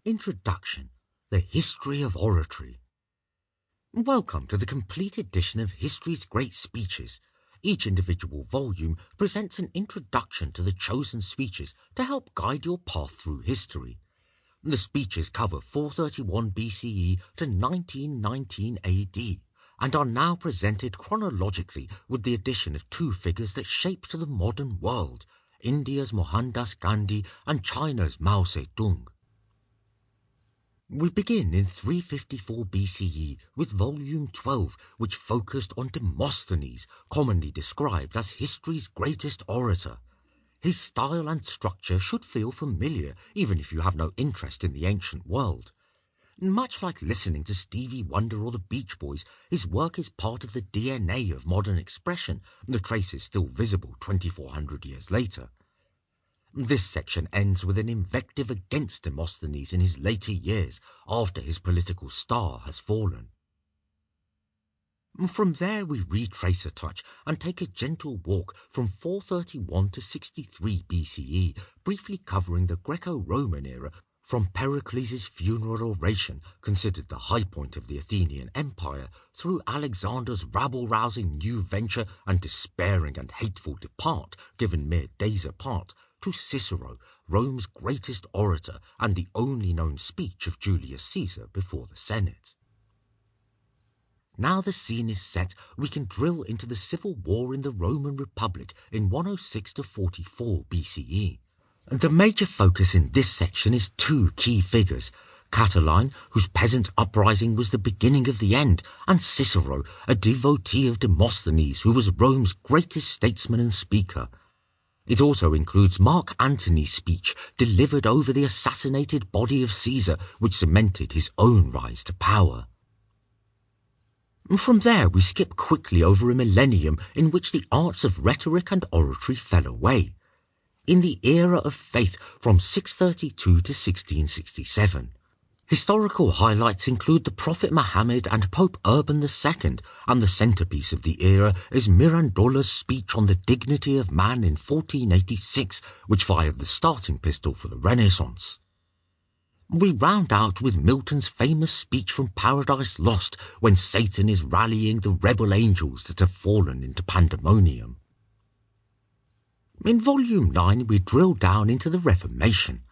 Introduction, the History of Oratory. Welcome to the complete edition of History's Great Speeches. Each individual volume presents an introduction to the chosen speeches to help guide your path through history. The speeches cover 431 BCE to 1919 AD and are now presented chronologically with the addition of two figures that shaped the modern world, India's Mohandas Gandhi and China's Mao Zedong. We begin in 354 BCE with Volume 12, which focused on Demosthenes, commonly described as history's greatest orator. His style and structure should feel familiar, even if you have no interest in the ancient world. Much like listening to Stevie Wonder or the Beach Boys, his work is part of the DNA of modern expression, the traces still visible 2,400 years later. This section ends with an invective against Demosthenes in his later years, after his political star has fallen. From there we retrace a touch and take a gentle walk from 431 to 63 BCE, briefly covering the Greco-Roman era from Pericles' Funeral Oration, considered the high point of the Athenian Empire, through Alexander's rabble-rousing new venture and despairing and hateful depart, given mere days apart, to Cicero, Rome's greatest orator and the only known speech of Julius Caesar before the Senate. Now the scene is set, we can drill into the civil war in the Roman Republic in 106 to 44 BCE. The major focus in this section is two key figures, Cataline, whose peasant uprising was the beginning of the end, and Cicero, a devotee of Demosthenes, who was Rome's greatest statesman and speaker. It also includes Mark Antony's speech delivered over the assassinated body of Caesar, which cemented his own rise to power. From there we skip quickly over a millennium in which the arts of rhetoric and oratory fell away. In the era of faith from 632 to 1667. Historical highlights include the Prophet Muhammad and Pope Urban II, and the centerpiece of the era is Mirandola's speech on the dignity of man in 1486, which fired the starting pistol for the Renaissance. We round out with Milton's famous speech from Paradise Lost, when Satan is rallying the rebel angels that have fallen into pandemonium. In Volume 9 we drill down into the Reformation.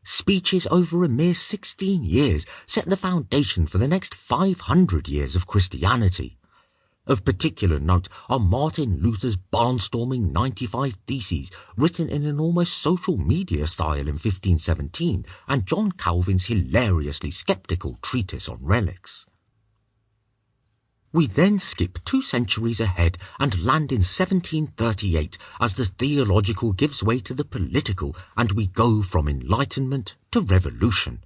Speeches over a mere 16 years set the foundation for the next 500 years of Christianity. Of particular note are Martin Luther's barnstorming 95 Theses, written in an almost social media style in 1517, and John Calvin's hilariously sceptical treatise on relics. We then skip 2 centuries ahead and land in 1738 as the theological gives way to the political, and we go from Enlightenment to Revolution.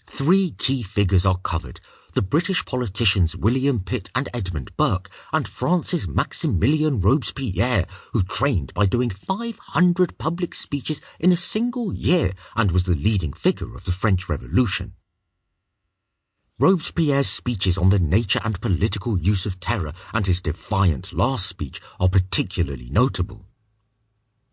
3 key figures are covered, the British politicians William Pitt and Edmund Burke, and France's Maximilien Robespierre, who trained by doing 500 public speeches in a single year and was the leading figure of the French Revolution. Robespierre's speeches on the nature and political use of terror and his defiant last speech are particularly notable.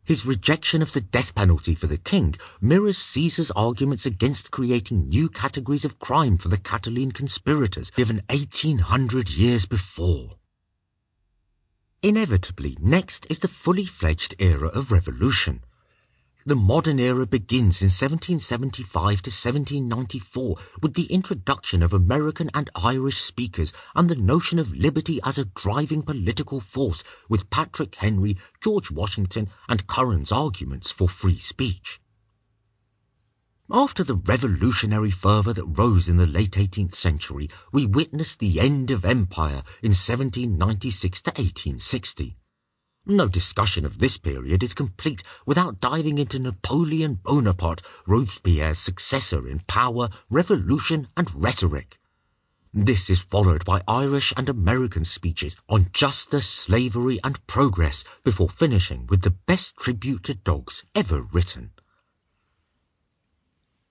His rejection of the death penalty for the king mirrors Caesar's arguments against creating new categories of crime for the Cataline conspirators given 1800 years before. Inevitably, next is the fully fledged era of revolution. The modern era begins in 1775 to 1794 with the introduction of American and Irish speakers and the notion of liberty as a driving political force, with Patrick Henry, George Washington and Curran's arguments for free speech. After the revolutionary fervour that rose in the late 18th century, we witnessed the end of empire in 1796 to 1860. No discussion of this period is complete without diving into Napoleon Bonaparte, Robespierre's successor in power, revolution and rhetoric. This is followed by Irish and American speeches on justice, slavery and progress, before finishing with the best tribute to dogs ever written.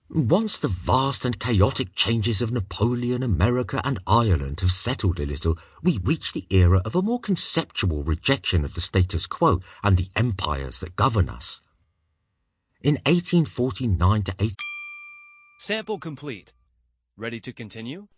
Once the vast and chaotic changes of Napoleon, America and Ireland have settled a little, we reach the era of a more conceptual rejection of the status quo and the empires that govern us. In 1849 to Sample complete. Ready to continue?